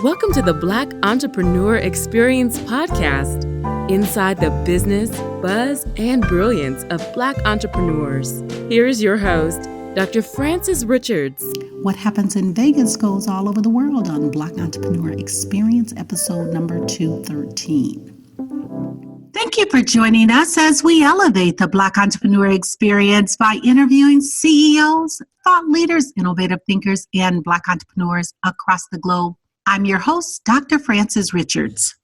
Welcome to the Black Entrepreneur Experience podcast, inside the business, buzz, and brilliance of Black entrepreneurs. Here is your host, Dr. Frances Richards. What happens in Vegas goes all over the world on Black Entrepreneur Experience, episode number 213. Thank you for joining us as we elevate the Black Entrepreneur Experience by interviewing CEOs, thought leaders, innovative thinkers, and Black entrepreneurs across the globe. I'm your host, Dr. Frances Richards.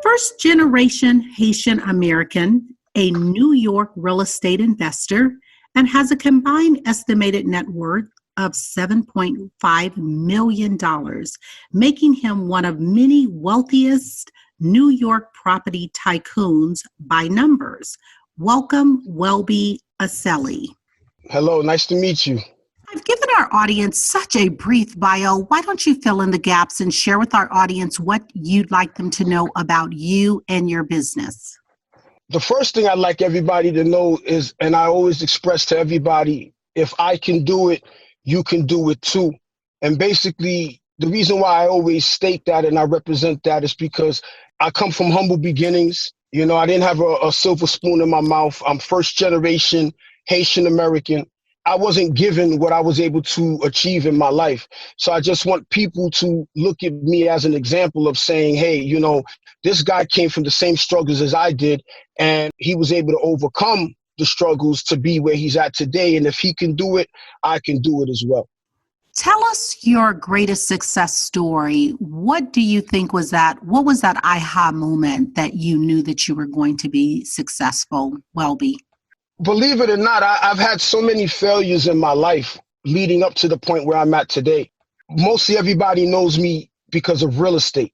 First generation Haitian American, a New York real estate investor, and has a combined estimated net worth of $7.5 million, making him one of many wealthiest New York property tycoons by numbers. Welcome, Welby Accerly. Hello, nice to meet you. I've given our audience such a brief bio. Why don't you fill in the gaps and share with our audience what you'd like them to know about you and your business? The first thing I'd like everybody to know is, and I always express to everybody, if I can do it, you can do it too. And basically, the reason why I always state that and I represent that is because I come from humble beginnings. You know, I didn't have a silver spoon in my mouth. I'm first generation Haitian American. I wasn't given what I was able to achieve in my life. So I just want people to look at me as an example of saying, hey, you know, this guy came from the same struggles as I did, and he was able to overcome the struggles to be where he's at today. And if he can do it, I can do it as well. Tell us your greatest success story. What do you think was that? What was that aha moment that you knew that you were going to be successful, Welby? Believe it or not, I've had so many failures in my life leading up to the point where I'm at today. Mostly everybody knows me because of real estate.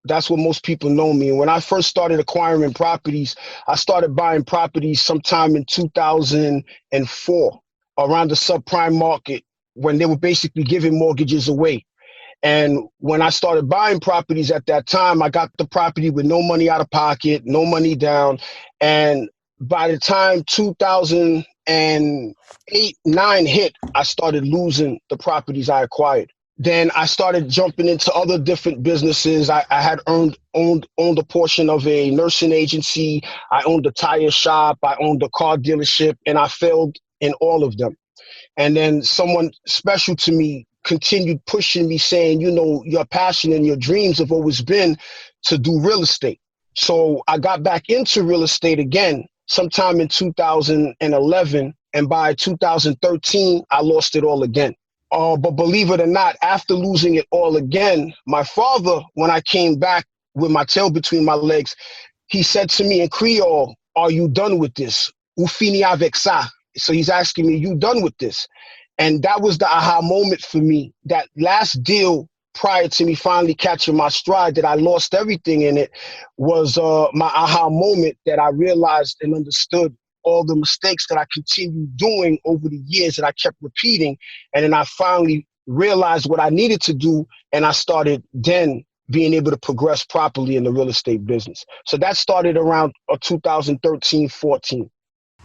That's what most people know me. And when I first started acquiring properties, I started buying properties sometime in 2004 around the subprime market when they were basically giving mortgages away. And when I started buying properties at that time, I got the property with no money out of pocket, no money down. And by the time 2008-9 hit, I started losing the properties I acquired. Then I started jumping into other different businesses. I had owned a portion of a nursing agency. I owned a tire shop. I owned a car dealership, and I failed in all of them. And then someone special to me continued pushing me, saying, you know, your passion and your dreams have always been to do real estate. So I got back into real estate again sometime in 2011, and by 2013, I lost it all again. But believe it or not, after losing it all again, my father, when I came back with my tail between my legs, he said to me in Creole, "Are you done with this? Ou fini avec ça?" So he's asking me, "You done with this?" And that was the aha moment for me. That last deal prior to me finally catching my stride, that I lost everything in it, was my aha moment, that I realized and understood all the mistakes that I continued doing over the years that I kept repeating. And then I finally realized what I needed to do, and I started then being able to progress properly in the real estate business. So that started around 2013-14.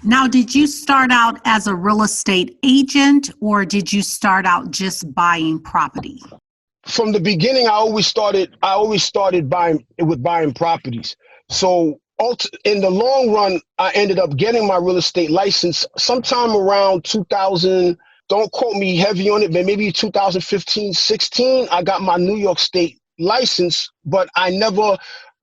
Now, did you start out as a real estate agent, or did you start out just buying property? From the beginning, I always started buying properties. So in the long run, I ended up getting my real estate license sometime around 2000. Don't quote me heavy on it, but maybe 2015-16, I got my New York State license, but I never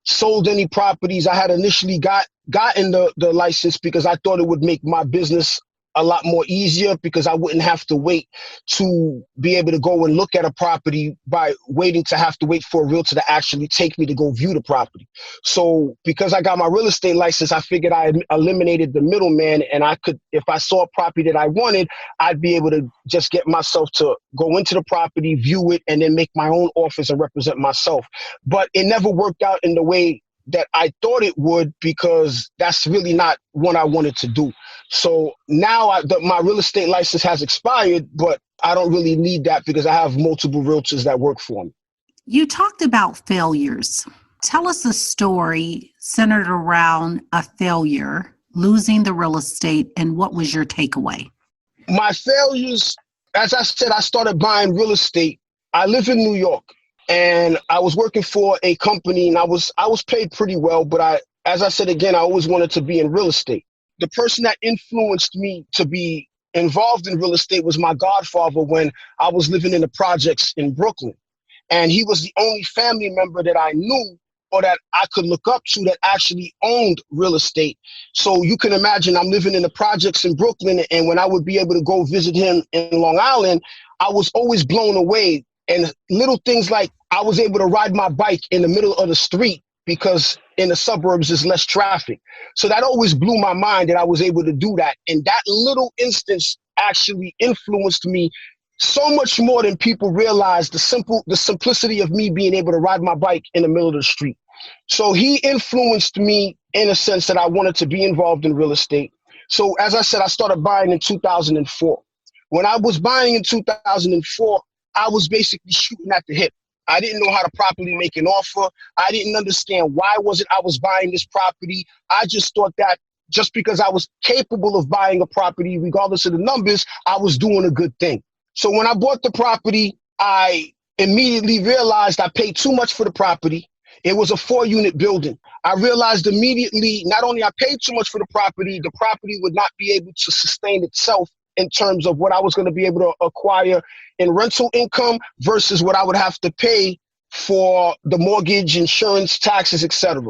sold any properties. I had initially gotten the license because I thought it would make my business a lot more easier, because I wouldn't have to wait to be able to go and look at a property by waiting to have to wait for a realtor to actually take me to go view the property. So because I got my real estate license, I figured I eliminated the middleman, and I could, if I saw a property that I wanted, I'd be able to just get myself to go into the property, view it, and then make my own offers and represent myself. But it never worked out in the way that I thought it would, because that's really not what I wanted to do. So now my real estate license has expired, but I don't really need that because I have multiple realtors that work for me. You talked about failures. Tell us a story centered around a failure, losing the real estate, and what was your takeaway? My failures, as I said, I started buying real estate. I live in New York. and I was working for a company, and I was paid pretty well, but as I said again, I always wanted to be in real estate. The person that influenced me to be involved in real estate was my godfather when I was living in the projects in Brooklyn. And he was the only family member that I knew or that I could look up to that actually owned real estate. So you can imagine I'm living in the projects in Brooklyn, and when I would be able to go visit him in Long Island, I was always blown away. And little things like I was able to ride my bike in the middle of the street because in the suburbs there's less traffic. So that always blew my mind that I was able to do that. And that little instance actually influenced me so much more than people realize, the simplicity of me being able to ride my bike in the middle of the street. So he influenced me in a sense that I wanted to be involved in real estate. So as I said, I started buying in 2004. When I was buying in 2004, I was basically shooting at the hip. I didn't know how to properly make an offer. I didn't understand why was it I was buying this property. I just thought that just because I was capable of buying a property, regardless of the numbers, I was doing a good thing. So when I bought the property, I immediately realized I paid too much for the property. It was a 4-unit building. I realized immediately, not only I paid too much for the property would not be able to sustain itself in terms of what I was going to be able to acquire in rental income versus what I would have to pay for the mortgage, insurance, taxes, etc.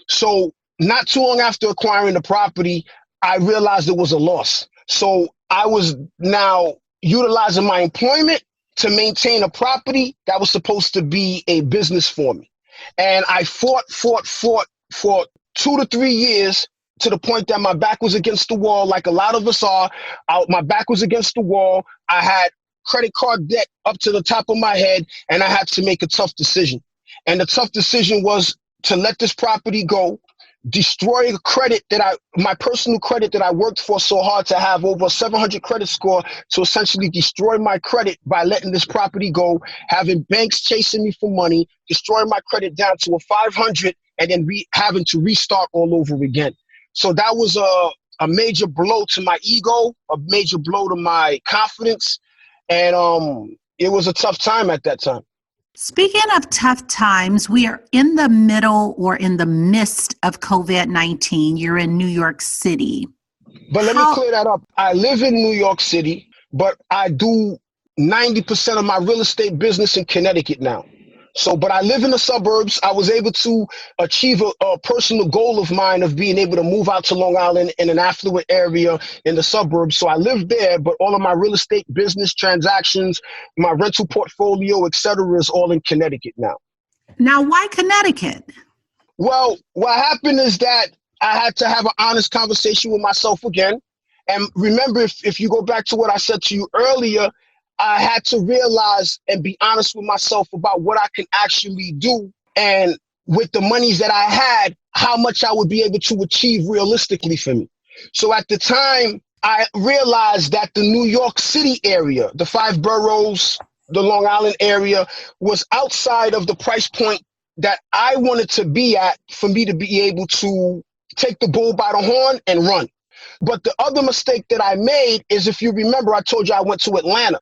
So not too long after acquiring the property, I realized it was a loss. So I was now utilizing my employment to maintain a property that was supposed to be a business for me. And I fought for 2 to 3 years to the point that my back was against the wall, like a lot of us are. My back was against the wall. I had credit card debt up to the top of my head, and I had to make a tough decision. And the tough decision was to let this property go, destroy the credit my personal credit that I worked for so hard to have over a 700 credit score, to essentially destroy my credit by letting this property go, having banks chasing me for money, destroying my credit down to a 500, and then having to restart all over again. So that was a major blow to my ego, a major blow to my confidence. And it was a tough time at that time. Speaking of tough times, we are in the middle or in the midst of COVID-19. You're in New York City. But let me clear that up. I live in New York City, but I do 90% of my real estate business in Connecticut now. So, but I live in the suburbs. I was able to achieve a personal goal of mine of being able to move out to Long Island in an affluent area in the suburbs. So I live there, but all of my real estate business transactions, my rental portfolio, etc., is all in Connecticut now. Now, why Connecticut? Well, what happened is that I had to have an honest conversation with myself again. And remember, if you go back to what I said to you earlier, I had to realize and be honest with myself about what I can actually do, and with the monies that I had, how much I would be able to achieve realistically for me. So at the time, I realized that the New York City area, the 5 boroughs, the Long Island area, was outside of the price point that I wanted to be at for me to be able to take the bull by the horn and run. But the other mistake that I made is, if you remember, I told you I went to Atlanta.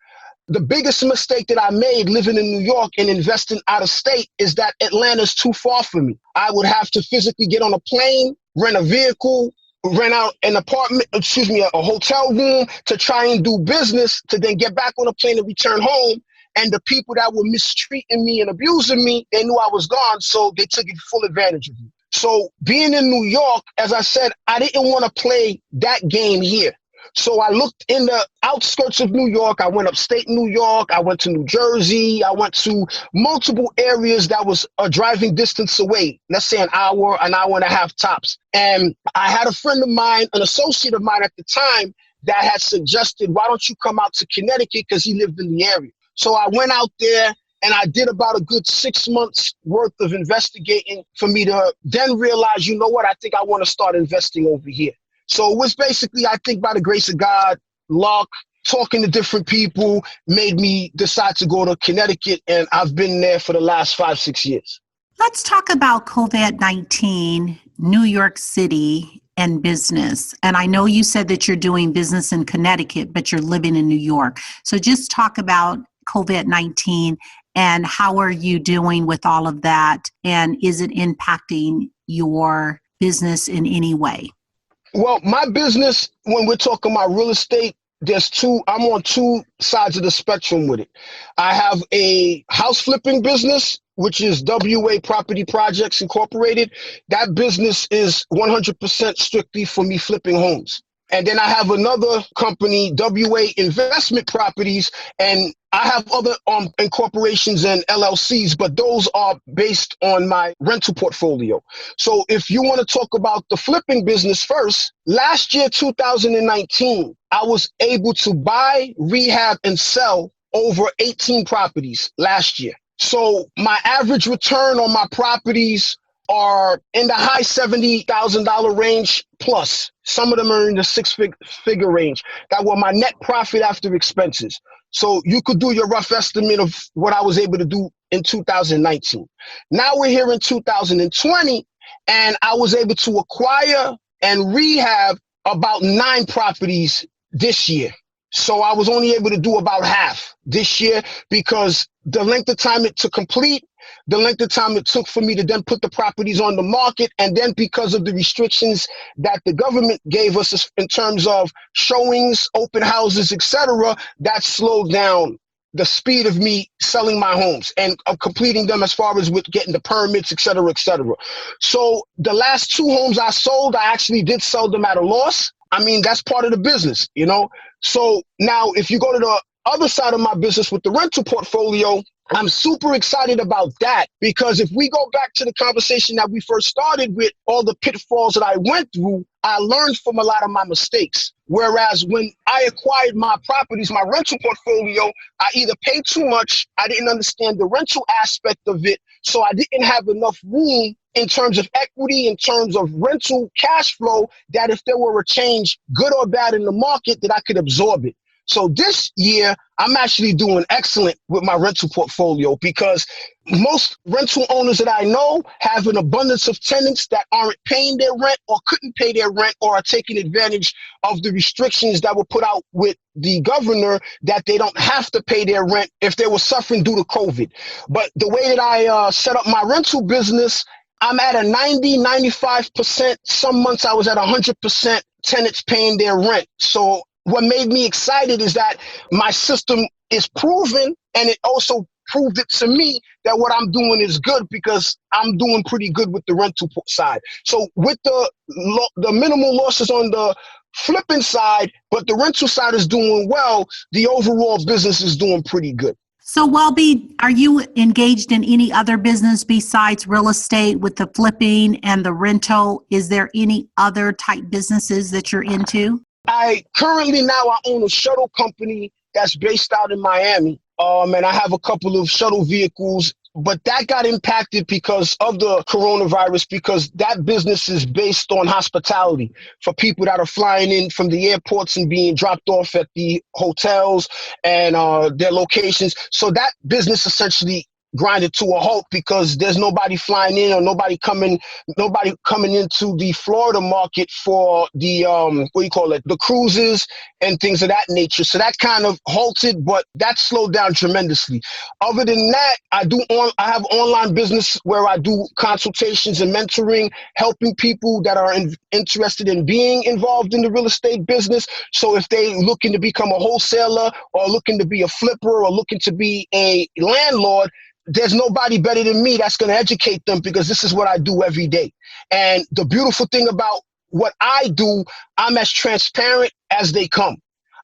The biggest mistake that I made living in New York and investing out of state is that Atlanta's too far for me. I would have to physically get on a plane, rent a vehicle, rent out an apartment, a hotel room to try and do business, to then get back on a plane and return home. And the people that were mistreating me and abusing me, they knew I was gone, so they took full advantage of me. So being in New York, as I said, I didn't want to play that game here. So I looked in the outskirts of New York. I went upstate New York. I went to New Jersey. I went to multiple areas that was a driving distance away. Let's say an hour and a half tops. And I had a friend of mine, an associate of mine at the time, that had suggested, why don't you come out to Connecticut? Because he lived in the area. So I went out there and I did about a good 6 months worth of investigating for me to then realize, you know what, I think I want to start investing over here. So it was basically, I think by the grace of God, luck, talking to different people made me decide to go to Connecticut, and I've been there for the last 5-6 years. Let's talk about COVID-19, New York City, and business. And I know you said that you're doing business in Connecticut, but you're living in New York. So just talk about COVID-19 And how are you doing with all of that? And is it impacting your business in any way? Well, my business, when we're talking about real estate, I'm on two sides of the spectrum with it. I have a house flipping business, which is WA Property Projects Incorporated. That business is 100% strictly for me flipping homes. And then I have another company, WA Investment Properties, and I have other incorporations and LLCs, but those are based on my rental portfolio. So if you want to talk about the flipping business first, last year, 2019, I was able to buy, rehab, and sell over 18 properties last year. So my average return on my properties are in the high $70,000 range plus. Some of them are in the six-figure range. That were my net profit after expenses. So you could do your rough estimate of what I was able to do in 2019. Now we're here in 2020, and I was able to acquire and rehab about 9 properties this year. So I was only able to do about half this year because the length of time it to complete, the length of time it took for me to then put the properties on the market, and then because of the restrictions that the government gave us in terms of showings, open houses, etc., that slowed down the speed of me selling my homes and of completing them as far as with getting the permits, etc., etc. So the last 2 homes I sold, I actually did sell them at a loss. I mean, that's part of the business, you know? So now if you go to the other side of my business with the rental portfolio, I'm super excited about that because if we go back to the conversation that we first started with, all the pitfalls that I went through, I learned from a lot of my mistakes. Whereas when I acquired my properties, my rental portfolio, I either paid too much, I didn't understand the rental aspect of it, so I didn't have enough room in terms of equity, in terms of rental cash flow, that if there were a change, good or bad in the market, that I could absorb it. So this year, I'm actually doing excellent with my rental portfolio because most rental owners that I know have an abundance of tenants that aren't paying their rent or couldn't pay their rent or are taking advantage of the restrictions that were put out with the governor that they don't have to pay their rent if they were suffering due to COVID. But the way that I set up my rental business, I'm at a 95%. Some months I was at 100% tenants paying their rent. So what made me excited is that my system is proven, and it also proved it to me that what I'm doing is good because I'm doing pretty good with the rental side. So with the minimal losses on the flipping side, but the rental side is doing well, the overall business is doing pretty good. So, Welby, are you engaged in any other business besides real estate with the flipping and the rental? Is there any other type businesses that you're into? I own a shuttle company that's based out in Miami. And I have a couple of shuttle vehicles, but that got impacted because of the coronavirus, because that business is based on hospitality for people that are flying in from the airports and being dropped off at the hotels and their locations. So that business essentially grinded to a halt because there's nobody flying in or nobody coming into the Florida market for the the cruises and things of that nature. So that kind of halted, but that slowed down tremendously. Other than that, I have online business where I do consultations and mentoring, helping people that are interested in being involved in the real estate business. So if they looking to become a wholesaler or looking to be a flipper or looking to be a landlord, there's nobody better than me that's going to educate them because this is what I do every day. And the beautiful thing about what I do, I'm as transparent as they come.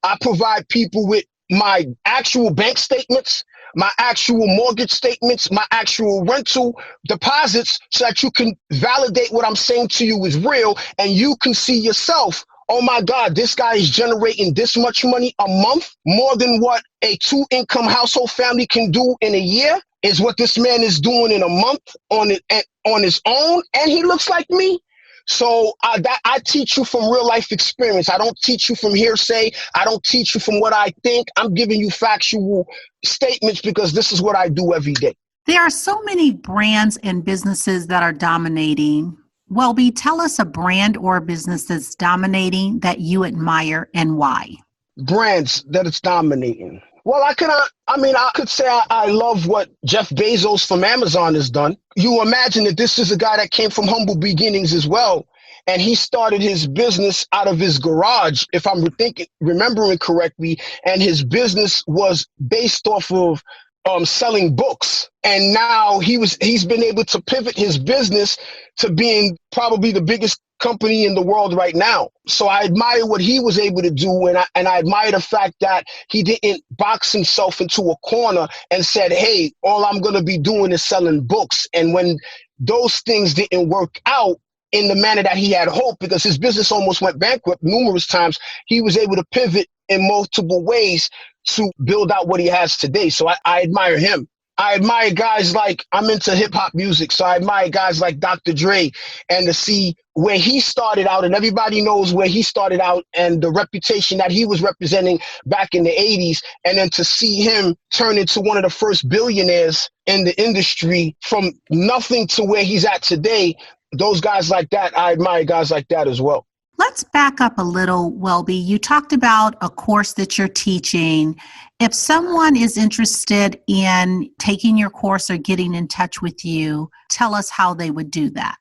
I provide people with my actual bank statements, my actual mortgage statements, my actual rental deposits so that you can validate what I'm saying to you is real and you can see yourself, oh my God, this guy is generating this much money a month, more than what a 2-income household family can do in a year. Is what this man is doing in a month on his own, and he looks like me. So I teach you from real life experience. I don't teach you from hearsay. I don't teach you from what I think. I'm giving you factual statements because this is what I do every day. There are so many brands and businesses that are dominating. Welby, tell us a brand or a business that's dominating that you admire and why. Brands that it's dominating. Well, I could say I love what Jeff Bezos from Amazon has done. You imagine that this is a guy that came from humble beginnings as well. And he started his business out of his garage, if I'm remembering correctly. And his business was based off of selling books. And now he's been able to pivot his business to being probably the biggest company in the world right now. So I admire what he was able to do, and I admire the fact that he didn't box himself into a corner and said, hey, all I'm going to be doing is selling books. And when those things didn't work out in the manner that he had hoped, because his business almost went bankrupt numerous times, he was able to pivot in multiple ways to build out what he has today. So I admire him. I admire guys like, I'm into hip hop music, so I admire guys like Dr. Dre, and to see where he started out, and everybody knows where he started out and the reputation that he was representing back in the 80s, and then to see him turn into one of the first billionaires in the industry from nothing to where he's at today. Those guys like that, I admire guys like that as well. Let's back up a little, Welby. You talked about a course that you're teaching. If someone is interested in taking your course or getting in touch with you, tell us how they would do that.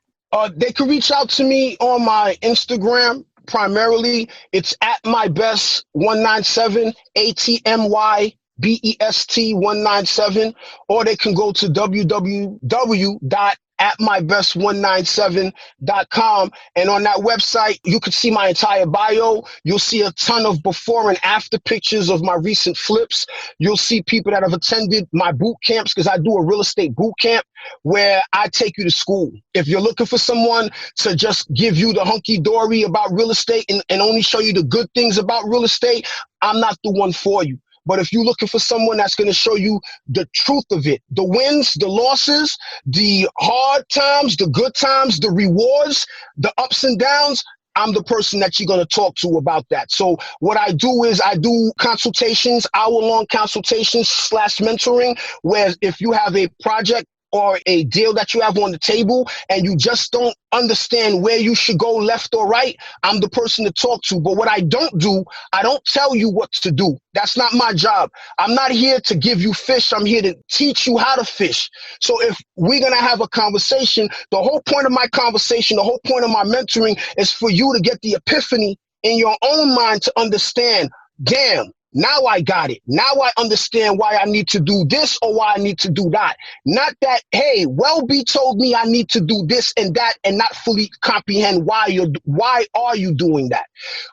They can reach out to me on my Instagram. Primarily, it's at my best 197, ATMYBEST 197, or they can go to www.atmybest197.com, and on that website you can see my entire bio. You'll see a ton of before and after pictures of my recent flips. You'll see people that have attended my boot camps, because I do a real estate boot camp where I take you to school. If you're looking for someone to just give you the hunky-dory about real estate and only show you the good things about real estate, I'm not the one for you. But if you're looking for someone that's going to show you the truth of it, the wins, the losses, the hard times, the good times, the rewards, the ups and downs, I'm the person that you're going to talk to about that. So what I do is I do consultations, hour-long consultations / mentoring, where if you have a project or a deal that you have on the table and you just don't understand where you should go left or right, I'm the person to talk to. But what I don't do, I don't tell you what to do. That's not my job. I'm not here to give you fish. I'm here to teach you how to fish. So if we're going to have a conversation, the whole point of my conversation, the whole point of my mentoring is for you to get the epiphany in your own mind to understand, damn, now I got it. Now I understand why I need to do this or why I need to do that. Not that, hey, Welby told me I need to do this and that, and not fully comprehend why are you doing that.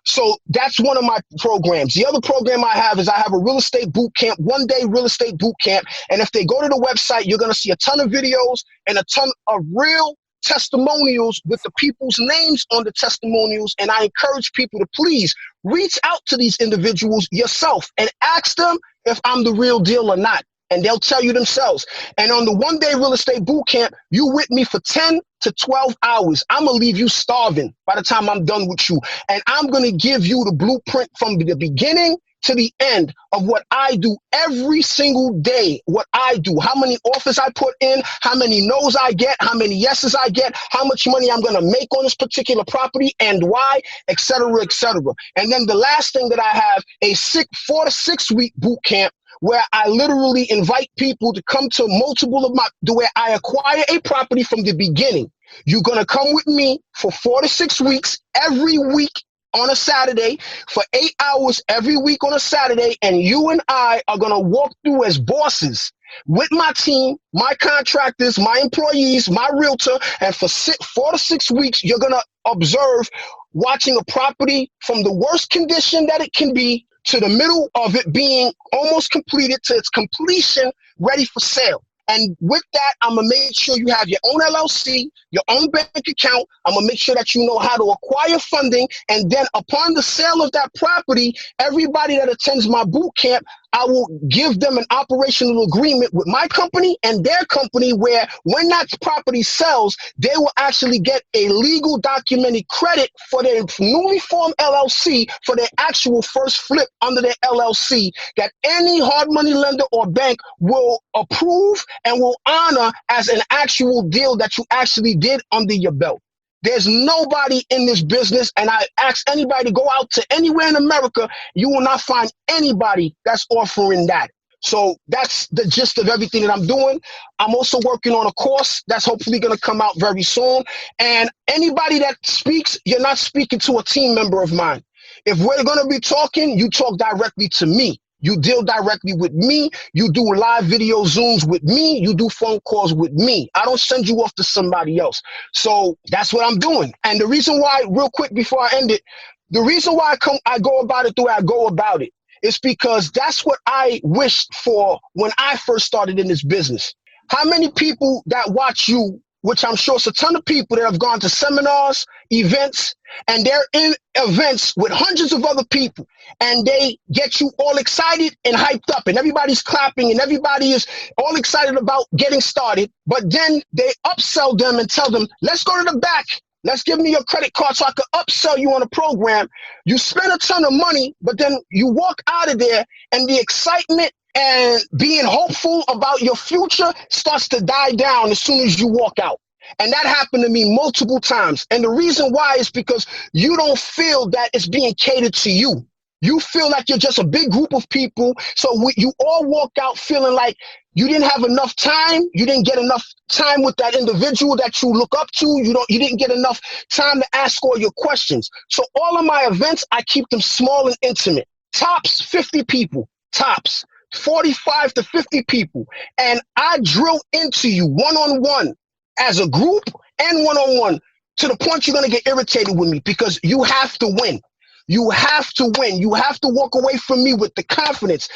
So that's one of my programs. The other program I have is I have a real estate boot camp, 1-day real estate boot camp. And if they go to the website, you're going to see a ton of videos and a ton of real testimonials with the people's names on the testimonials. And I encourage people to please reach out to these individuals yourself and ask them if I'm the real deal or not. And they'll tell you themselves. And on the 1-day real estate boot camp, you with me for 10 to 12 hours. I'm going to leave you starving by the time I'm done with you. And I'm going to give you the blueprint from the beginning to the end of what I do every single day, what I do, how many offers I put in, how many no's I get, how many yeses I get, how much money I'm going to make on this particular property and why, et cetera, et cetera. And then the last thing that I have, a 4 to 6 week boot camp where I literally invite people to come to multiple of where I acquire a property from the beginning. You're going to come with me for 4 to 6 weeks every week on a Saturday for 8 hours every week on a Saturday, and you and I are going to walk through as bosses with my team, my contractors, my employees, my realtor, and for 4 to 6 weeks, you're going to observe watching a property from the worst condition that it can be to the middle of it being almost completed to its completion, ready for sale. And with that, I'm going to make sure you have your own LLC, your own bank account. I'm going to make sure that you know how to acquire funding. And then upon the sale of that property, everybody that attends my boot camp, I will give them an operational agreement with my company and their company where when that property sells, they will actually get a legal documented credit for their newly formed LLC for their actual first flip under their LLC that any hard money lender or bank will approve and will honor as an actual deal that you actually did under your belt. There's nobody in this business, and I ask anybody to go out to anywhere in America, you will not find anybody that's offering that. So that's the gist of everything that I'm doing. I'm also working on a course that's hopefully going to come out very soon. And anybody that speaks, you're not speaking to a team member of mine. If we're going to be talking, you talk directly to me. You deal directly with me. You do live video Zooms with me. You do phone calls with me. I don't send you off to somebody else. So that's what I'm doing. And the reason why, real quick before I end it, the reason why I go about it the way I go about it is because that's what I wished for when I first started in this business. How many people that watch you, which I'm sure it's a ton of people that have gone to seminars, events, and they're in events with hundreds of other people, and they get you all excited and hyped up, and everybody's clapping, and everybody is all excited about getting started, but then they upsell them and tell them, let's go to the back. Let's give me your credit card so I can upsell you on a program. You spend a ton of money, but then you walk out of there and the excitement and being hopeful about your future starts to die down as soon as you walk out. And that happened to me multiple times. And the reason why is because you don't feel that it's being catered to you. You feel like you're just a big group of people. So you all walk out feeling like you didn't have enough time. You didn't get enough time with that individual that you look up to. You didn't get enough time to ask all your questions. So all of my events, I keep them small and intimate. Tops 50 people, tops 45 to 50 people. And I drill into you one-on-one as a group and one-on-one to the point you're going to get irritated with me because you have to win. You have to win. You have to walk away from me with the confidence.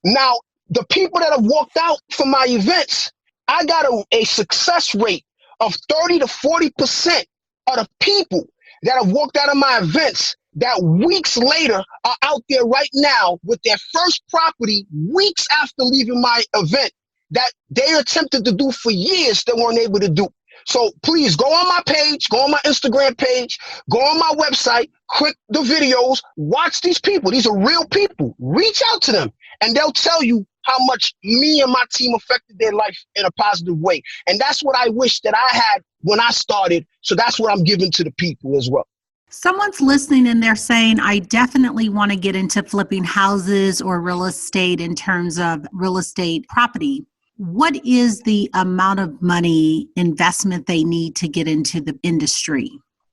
Now, the people that have walked out from my events, I got a success rate of 30 to 40% of the people that have walked out of my events that weeks later are out there right now with their first property weeks after leaving my event that they attempted to do for years they weren't able to do. So please go on my page, go on my Instagram page, go on my website, click the videos, watch these people. These are real people. Reach out to them and they'll tell you how much me and my team affected their life in a positive way. And that's what I wish that I had when I started. So that's what I'm giving to the people as well. Someone's listening and they're saying, I definitely want to get into flipping houses or real estate in terms of real estate property. What is the amount of money investment they need to get into the industry?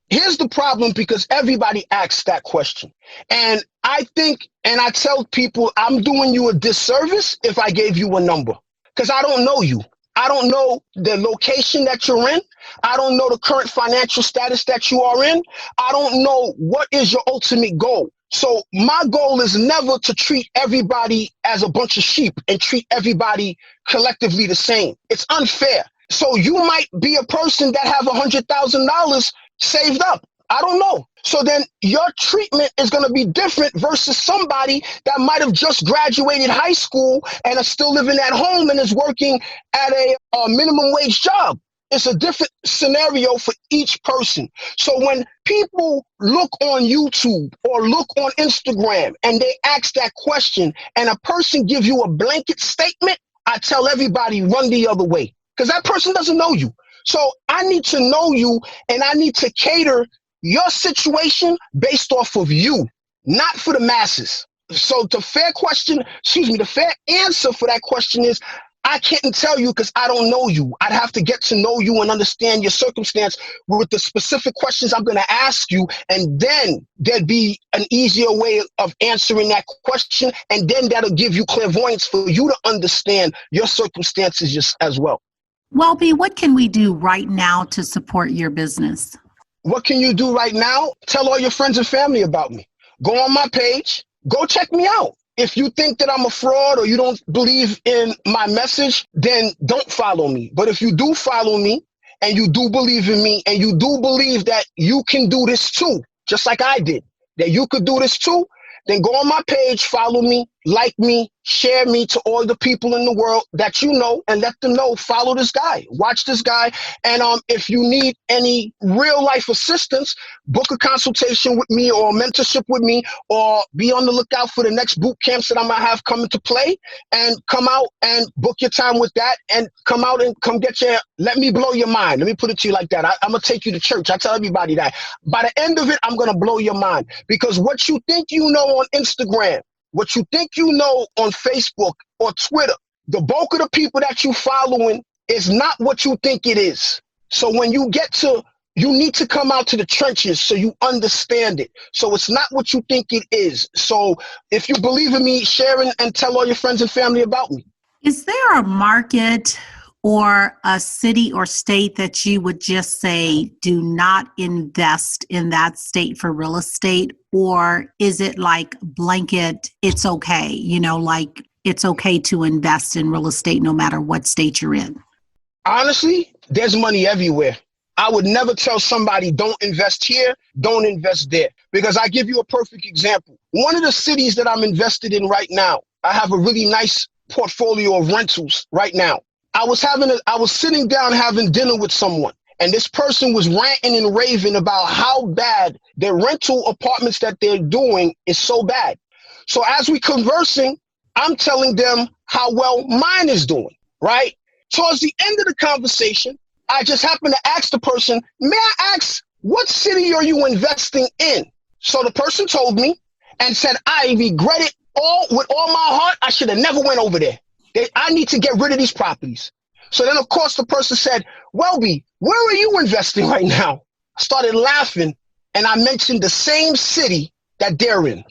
Here's the problem, because everybody asks that question. And I think, and I tell people, I'm doing you a disservice if I gave you a number, because I don't know you. I don't know the location that you're in. I don't know the current financial status that you are in. I don't know what is your ultimate goal. So my goal is never to treat everybody as a bunch of sheep and treat everybody collectively the same. It's unfair. So you might be a person that have $100,000 saved up. I don't know. So then your treatment is going to be different versus somebody that might have just graduated high school and is still living at home and is working at a minimum wage job. It's a different scenario for each person. So when people look on YouTube or look on Instagram and they ask that question and a person gives you a blanket statement, I tell everybody run the other way, because that person doesn't know you. So I need to know you and I need to cater your situation based off of you, not for the masses. So the fair answer for that question is, I can't tell you because I don't know you. I'd have to get to know you and understand your circumstance with the specific questions I'm going to ask you. And then there'd be an easier way of answering that question. And then that'll give you clairvoyance for you to understand your circumstances just as well. Welby, what can we do right now to support your business? What can you do right now? Tell all your friends and family about me. Go on my page. Go check me out. If you think that I'm a fraud or you don't believe in my message, then don't follow me. But if you do follow me and you do believe in me and you do believe that you can do this too, just like I did, that you could do this too, then go on my page, follow me, like me, share me to all the people in the world that you know, and let them know, follow this guy, watch this guy. And if you need any real life assistance, book a consultation with me or mentorship with me, or be on the lookout for the next boot camps that I might have coming to play, and come out and book your time with that, and come out and let me blow your mind. Let me put it to you like that. I'm going to take you to church. I tell everybody that by the end of it, I'm going to blow your mind, because what you think you know on Instagram, what you think you know on Facebook or Twitter, the bulk of the people that you following is not what you think it is. So when you need to come out to the trenches so you understand it. So it's not what you think it is. So if you believe in me, share and tell all your friends and family about me. Is there a market or a city or state that you would just say, do not invest in that state for real estate? Or is it like blanket, it's okay, like it's okay to invest in real estate no matter what state you're in? Honestly, there's money everywhere. I would never tell somebody, don't invest here, don't invest there. Because I give you a perfect example. One of the cities that I'm invested in right now, I have a really nice portfolio of rentals right now. I was sitting down having dinner with someone, and this person was ranting and raving about how bad their rental apartments that they're doing is so bad. So as we conversing, I'm telling them how well mine is doing, right? Towards the end of the conversation, I just happened to ask the person, may I ask, what city are you investing in? So the person told me and said, I regret it with all my heart. I should have never went over there. I need to get rid of these properties. So then, of course, the person said, Welby, where are you investing right now? I started laughing, and I mentioned the same city that they're in.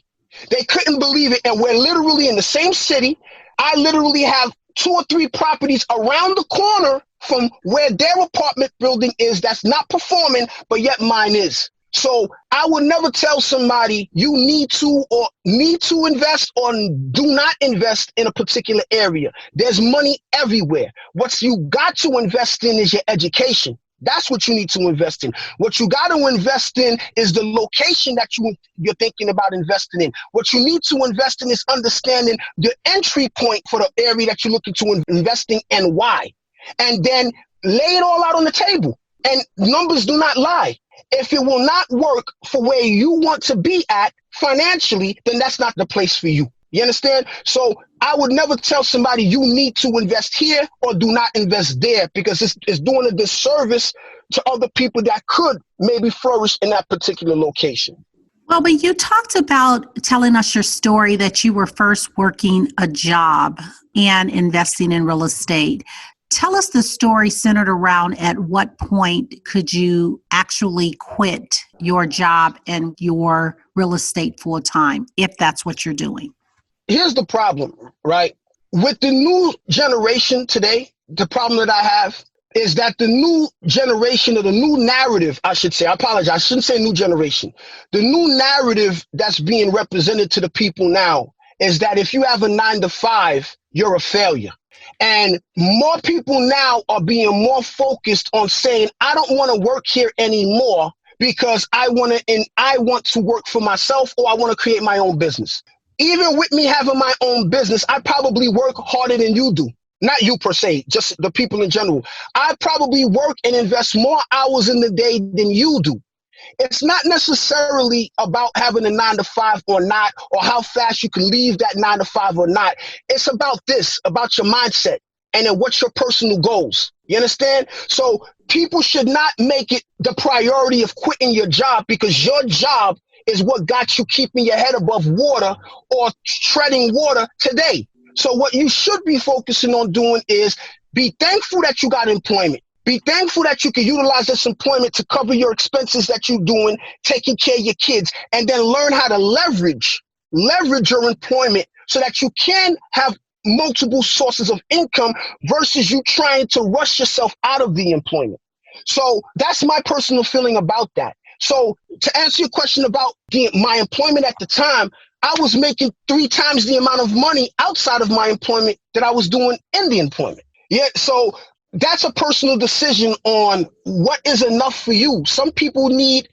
They couldn't believe it, and we're literally in the same city. I literally have 2 or 3 properties around the corner from where their apartment building is that's not performing, but yet mine is. So I would never tell somebody you need to invest or do not invest in a particular area. There's money everywhere. What you got to invest in is your education. That's what you need to invest in. What you got to invest in is the location that you're thinking about investing in. What you need to invest in is understanding the entry point for the area that you're looking to invest in and why. And then lay it all out on the table. And numbers do not lie. If it will not work for where you want to be at financially, then that's not the place for you. You understand? So I would never tell somebody you need to invest here or do not invest there, because it's doing a disservice to other people that could maybe flourish in that particular location. Well, but you talked about telling us your story that you were first working a job and investing in real estate. Tell us the story centered around at what point could you actually quit your job and your real estate full time, if that's what you're doing? Here's the problem, right? With the new generation today, the problem that I have is that the new generation, or the new narrative, I should say, I apologize, I shouldn't say new generation. The new narrative that's being represented to the people now is that if you have a 9-to-5, you're a failure. And more people now are being more focused on saying, I don't want to work here anymore because I want to work for myself, or I want to create my own business. Even with me having my own business, I probably work harder than you do. Not you per se, just the people in general. I probably work and invest more hours in the day than you do. It's not necessarily about having a 9-to-5 or not, or how fast you can leave that 9-to-5 or not. It's about about your mindset and then what's your personal goals. You understand? So people should not make it the priority of quitting your job, because your job is what got you keeping your head above water or treading water today. So what you should be focusing on doing is be thankful that you got employment. Be thankful that you can utilize this employment to cover your expenses that you're doing, taking care of your kids, and then learn how to leverage your employment so that you can have multiple sources of income versus you trying to rush yourself out of the employment. So that's my personal feeling about that. So to answer your question about my employment at the time, I was making 3 times the amount of money outside of my employment that I was doing in the employment. Yeah, so that's a personal decision on what is enough for you. Some people need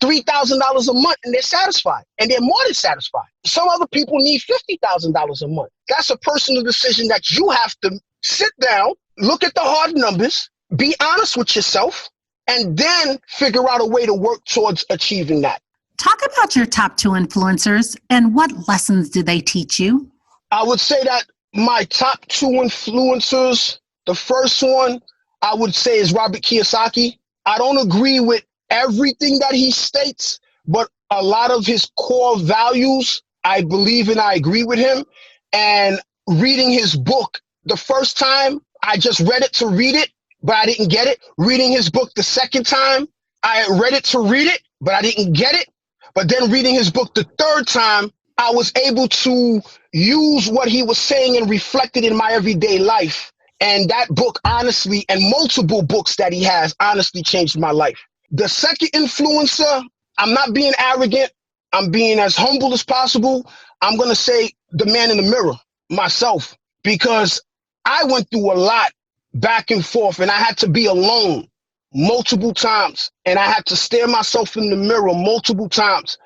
$3,000 a month and they're satisfied and they're more than satisfied. Some other people need $50,000 a month. That's a personal decision that you have to sit down, look at the hard numbers, be honest with yourself, and then figure out a way to work towards achieving that. Talk about your top 2 influencers and what lessons did they teach you? I would say that my top 2 influencers, the first one I would say is Robert Kiyosaki. I don't agree with everything that he states, but a lot of his core values, I believe and I agree with him. And reading his book, the first time, I just read it to read it, but I didn't get it. Reading his book the second time, I read it to read it, but I didn't get it. But then reading his book the third time, I was able to use what he was saying and reflect it in my everyday life. And that book, honestly, and multiple books that he has, honestly changed my life. The second influencer, I'm not being arrogant. I'm being as humble as possible. I'm going to say the man in the mirror, myself, because I went through a lot back and forth and I had to be alone multiple times. And I had to stare myself in the mirror multiple times,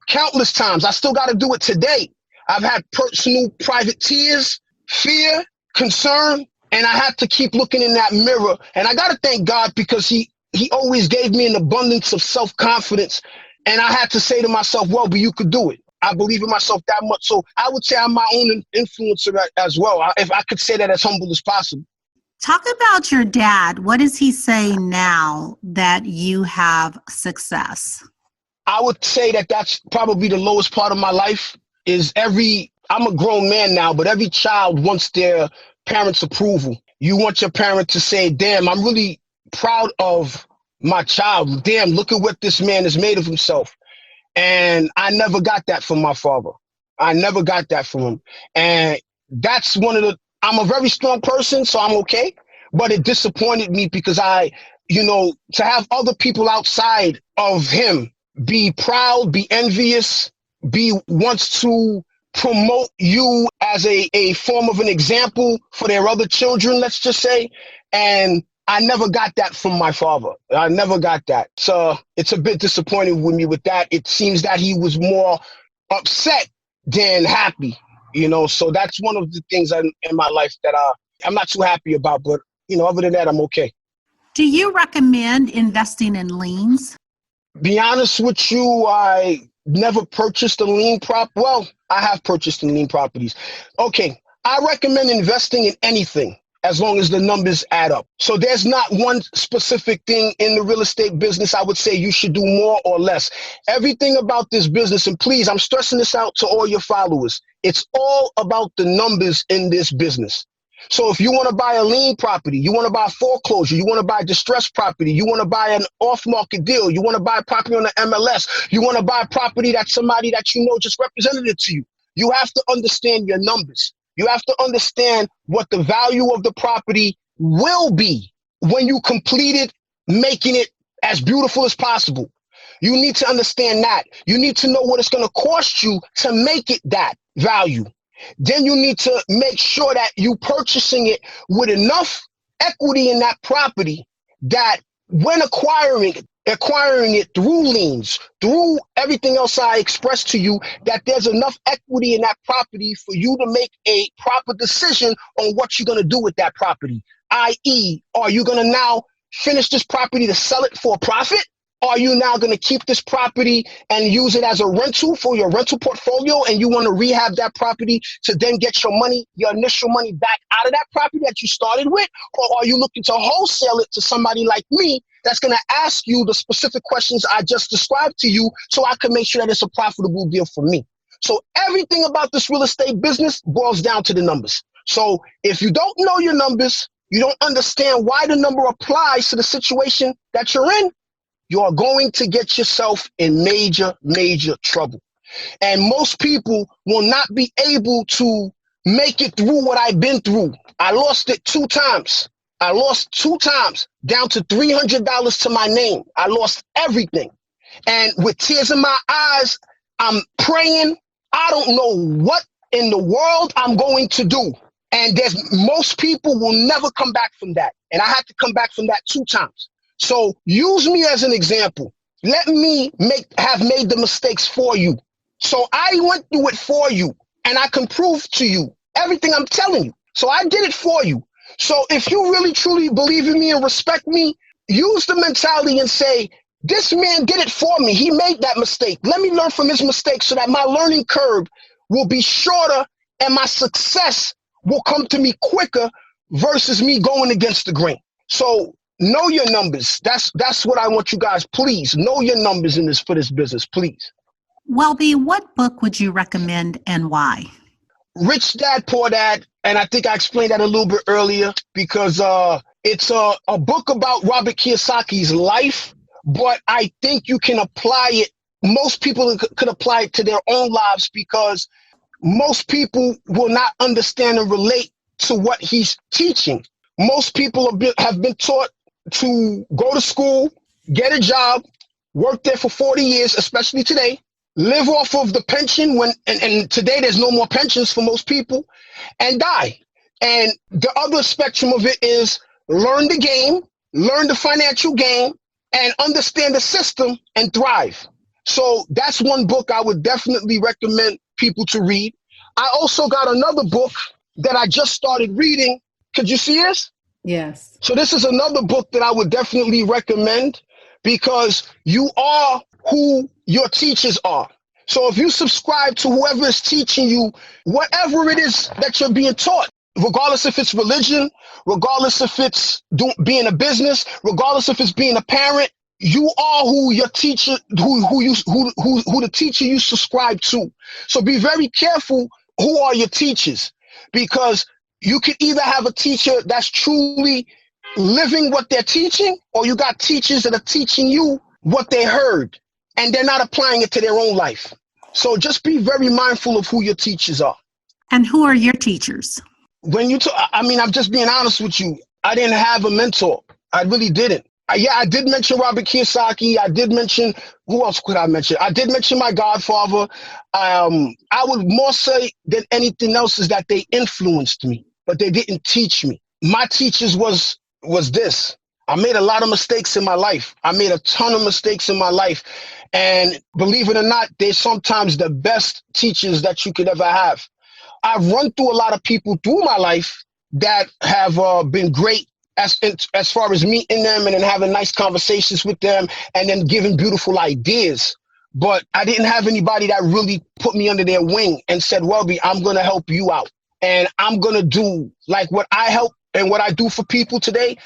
countless times. I still got to do it today. I've had personal private tears, fear, concern, and I had to keep looking in that mirror. And I got to thank God because he always gave me an abundance of self-confidence. And I had to say to myself, well, but you could do it. I believe in myself that much. So I would say I'm my own influencer as well, if I could say that as humble as possible. Talk about your dad. What does he say now that you have success? I would say that that's probably the lowest part of my life is I'm a grown man now, but every child wants their parents' approval. You want your parent to say, damn, I'm really proud of my child. Damn, look at what this man has made of himself. And I never got that from my father. I never got that from him. And that's I'm a very strong person, so I'm okay. But it disappointed me because to have other people outside of him be proud, be envious, wants to promote you as a form of an example for their other children, let's just say. And I never got that from my father. I never got that. So it's a bit disappointing with me with that. It seems that he was more upset than happy, so that's one of the things in my life that I'm not too happy about. But, other than that, I'm okay. Do you recommend investing in liens? Be honest with you, I never purchased a lien Well, I have purchased lien properties. Okay, I recommend investing in anything as long as the numbers add up. So there's not one specific thing in the real estate business I would say you should do more or less. Everything about this business, and please, I'm stressing this out to all your followers, it's all about the numbers in this business. So if you want to buy a lien property, you want to buy a foreclosure, you want to buy a distressed property, you want to buy an off-market deal, you want to buy a property on the MLS, you want to buy a property that somebody that just represented it to you, you have to understand your numbers. You have to understand what the value of the property will be when you complete it, making it as beautiful as possible. You need to understand that. You need to know what it's going to cost you to make it that value. Then you need to make sure that you purchasing it with enough equity in that property that when acquiring it through liens, through everything else I expressed to you, that there's enough equity in that property for you to make a proper decision on what you're going to do with that property. I.e., are you going to now finish this property to sell it for a profit? Are you now going to keep this property and use it as a rental for your rental portfolio, and you want to rehab that property to then get your initial money back out of that property that you started with? Or are you looking to wholesale it to somebody like me that's going to ask you the specific questions I just described to you so I can make sure that it's a profitable deal for me? So everything about this real estate business boils down to the numbers. So if you don't know your numbers, you don't understand why the number applies to the situation that you're in, you are going to get yourself in major, major trouble. And most people will not be able to make it through what I've been through. I lost it 2 times. I lost 2 times, down to $300 to my name. I lost everything. And with tears in my eyes, I'm praying. I don't know what in the world I'm going to do. And most people will never come back from that. And I had to come back from that 2 times. So use me as an example. Let me have made the mistakes for you. So I went through it for you, and I can prove to you everything I'm telling you. So I did it for you. So if you really truly believe in me and respect me, use the mentality and say, this man did it for me. He made that mistake. Let me learn from his mistake so that my learning curve will be shorter and my success will come to me quicker versus me going against the grain. So know your numbers. That's what I want you guys. Please know your numbers for this business, please. Welby, what book would you recommend and why? Rich Dad, Poor Dad. And I think I explained that a little bit earlier because it's a book about Robert Kiyosaki's life, but I think you can apply it. Most people could apply it to their own lives because most people will not understand and relate to what he's teaching. Most people have been taught to go to school, get a job, work there for 40 years, especially today, live off of the pension and today there's no more pensions for most people, and die. And the other spectrum of it is learn the game, learn the financial game, and understand the system and thrive. So that's one book I would definitely recommend people to read. I also got another book that I just started reading. Could you see this? Yes. So this is another book that I would definitely recommend because you are who your teachers are. So if you subscribe to whoever is teaching you, whatever it is that you're being taught, regardless if it's religion, regardless if it's being a business, regardless if it's being a parent, you are who your teacher, who the teacher you subscribe to. So be very careful who are your teachers, because you could either have a teacher that's truly living what they're teaching, or you got teachers that are teaching you what they heard and they're not applying it to their own life. So just be very mindful of who your teachers are. And who are your teachers? When you I'm just being honest with you. I didn't have a mentor. I really didn't. I did mention Robert Kiyosaki. I did mention, who else could I mention? I did mention my godfather. I would more say than anything else is that they influenced me, but they didn't teach me. My teachers was this. I made a lot of mistakes in my life. I made a ton of mistakes in my life. And believe it or not, they're sometimes the best teachers that you could ever have. I've run through a lot of people through my life that have been great as far as meeting them and then having nice conversations with them and then giving beautiful ideas. But I didn't have anybody that really put me under their wing and said, Welby, I'm going to help you out. And I'm going to do like what I help and what I do for people today.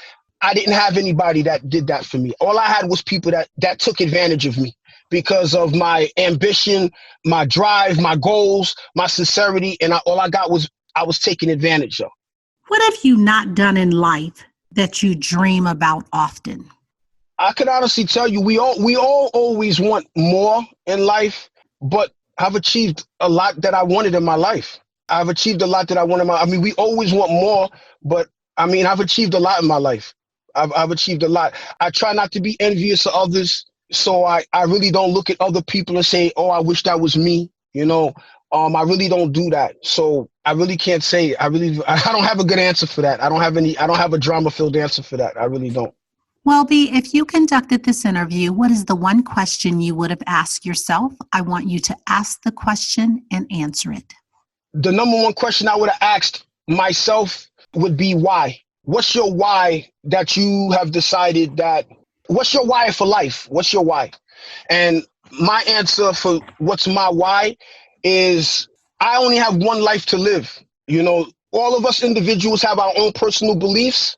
I didn't have anybody that did that for me. All I had was people that took advantage of me because of my ambition, my drive, my goals, my sincerity. And all I got was I was taken advantage of. What have you not done in life that you dream about often? I could honestly tell you, we all always want more in life, but I've achieved a lot that I wanted in my life. I've achieved a lot that I wanted we always want more, but I've achieved a lot in my life. I've achieved a lot. I try not to be envious of others. So I really don't look at other people and say, oh, I wish that was me. I really don't do that. So I really can't say, I don't have a good answer for that. I don't have a drama-filled answer for that. I really don't. Welby, if you conducted this interview, what is the one question you would have asked yourself? I want you to ask the question and answer it. The number one question I would have asked myself would be why? What's your why that you have decided that, what's your why for life? What's your why? And my answer for what's my why is I only have one life to live. All of us individuals have our own personal beliefs,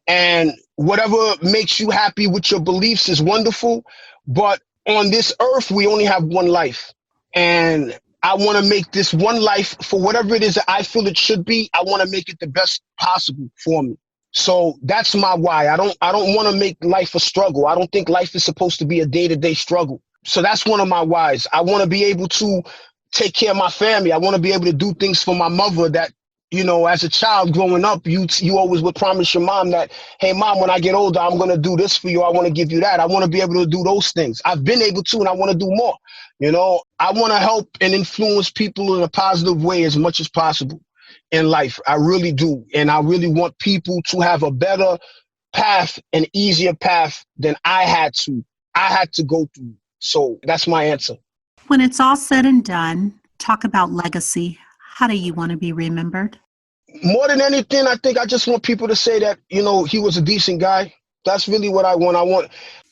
and whatever makes you happy with your beliefs is wonderful. But on this earth, we only have one life. And I want to make this one life, for whatever it is that I feel it should be, I want to make it the best possible for me. So that's my why. I don't want to make life a struggle. I don't think life is supposed to be a day-to-day struggle. So that's one of my whys. I want to be able to take care of my family. I want to be able to do things for my mother that, as a child growing up, you always would promise your mom that, hey, mom, when I get older, I'm going to do this for you. I want to give you that. I want to be able to do those things. I've been able to, and I want to do more. I want to help and influence people in a positive way as much as possible in life. I really do. And I really want people to have a better path, an easier path than I had to. I had to go through. So that's my answer. When it's all said and done, talk about legacy. How do you want to be remembered? More than anything, I think I just want people to say that, he was a decent guy. That's really what I want.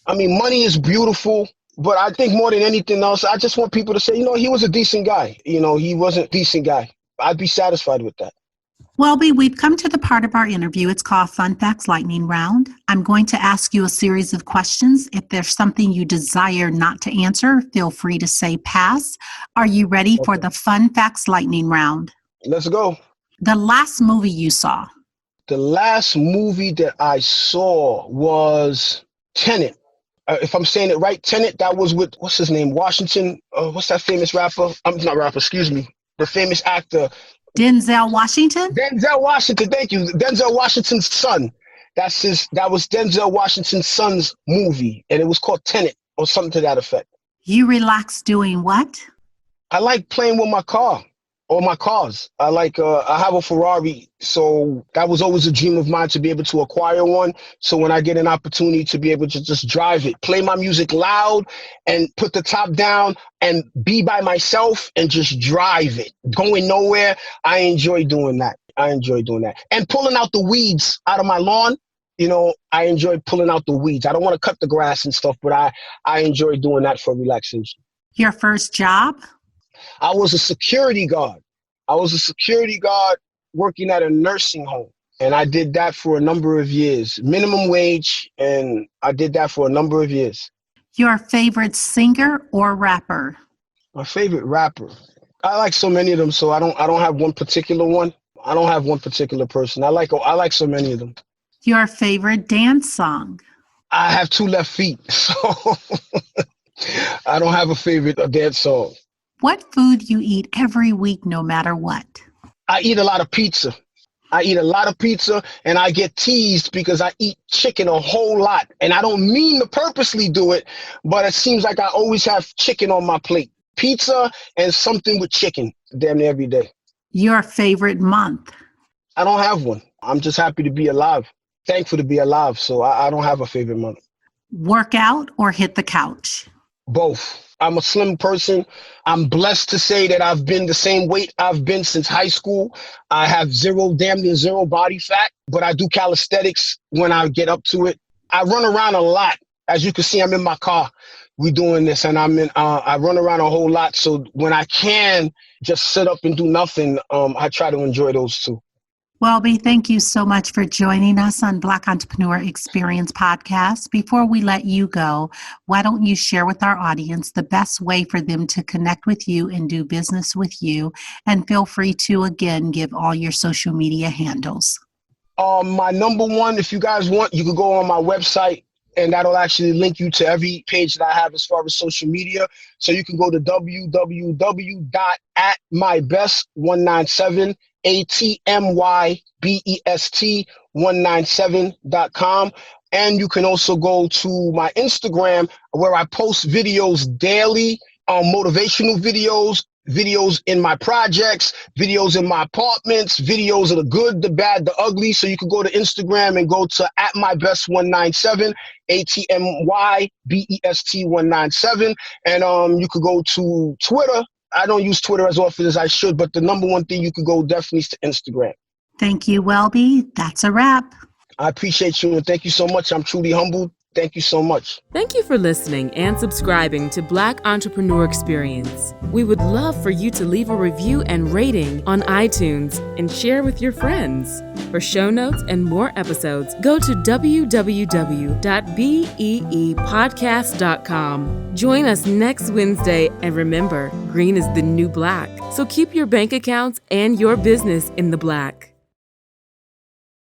Money is beautiful, but I think more than anything else, I just want people to say, he was a decent guy. He wasn't a decent guy. I'd be satisfied with that. Welby, we've come to the part of our interview. It's called Fun Facts Lightning Round. I'm going to ask you a series of questions. If there's something you desire not to answer, feel free to say pass. Are you ready for the Fun Facts Lightning Round? Let's go. The last movie you saw? The last movie that I saw was Tenet. If I'm saying it right, Tenet, that was with, what's his name, Washington? What's that famous rapper? Not rapper, excuse me. The famous actor. Denzel Washington? Denzel Washington, thank you. Denzel Washington's son. That was Denzel Washington's son's movie, and it was called Tenet or something to that effect. You relax doing what? I like playing with my car or my cars. I have a Ferrari, so that was always a dream of mine to be able to acquire one. So when I get an opportunity to be able to just drive it, play my music loud and put the top down and be by myself and just drive it, going nowhere, I enjoy doing that. And pulling out the weeds out of my lawn. I enjoy pulling out the weeds. I don't want to cut the grass and stuff, but I enjoy doing that for relaxation. Your first job? I was a security guard. Working at a nursing home. And I did that for a number of years. Minimum wage, and I did that for a number of years. Your favorite singer or rapper? My favorite rapper. I like so many of them, so I don't have one particular one. I don't have one particular person. I like so many of them. Your favorite dance song? I have two left feet, so I don't have a favorite dance song. What food you eat every week, no matter what? I eat a lot of pizza. And I get teased because I eat chicken a whole lot. And I don't mean to purposely do it, but it seems like I always have chicken on my plate. Pizza and something with chicken damn near every day. Your favorite month? I don't have one. I'm just happy to be alive. Thankful to be alive. So I don't have a favorite month. Work out or hit the couch? Both. I'm a slim person. I'm blessed to say that I've been the same weight I've been since high school. I have damn near zero body fat, but I do calisthenics when I get up to it. I run around a lot. As you can see, I'm in my car. We're doing this, and I run around a whole lot. So when I can just sit up and do nothing, I try to enjoy those too. Welby, thank you so much for joining us on Black Entrepreneur Experience Podcast. Before we let you go, why don't you share with our audience the best way for them to connect with you and do business with you? And feel free to, again, give all your social media handles. My number one, if you guys want, you can go on my website, and that'll actually link you to every page that I have as far as social media. So you can go to www.atmybest197 atmybest197.com. And you can also go to my Instagram where I post videos daily, motivational videos in my projects, videos in my apartments, videos of the good, the bad, the ugly. So you can go to Instagram and go to @mybest197, atmybest197. And you could go to Twitter. I don't use Twitter as often as I should, but the number one thing you could go definitely is to Instagram. Thank you, Welby. That's a wrap. I appreciate you, and thank you so much. I'm truly humbled. Thank you so much. Thank you for listening and subscribing to Black Entrepreneur Experience. We would love for you to leave a review and rating on iTunes and share with your friends. For show notes and more episodes, go to www.beepodcast.com. Join us next Wednesday, and remember, green is the new black. So keep your bank accounts and your business in the black.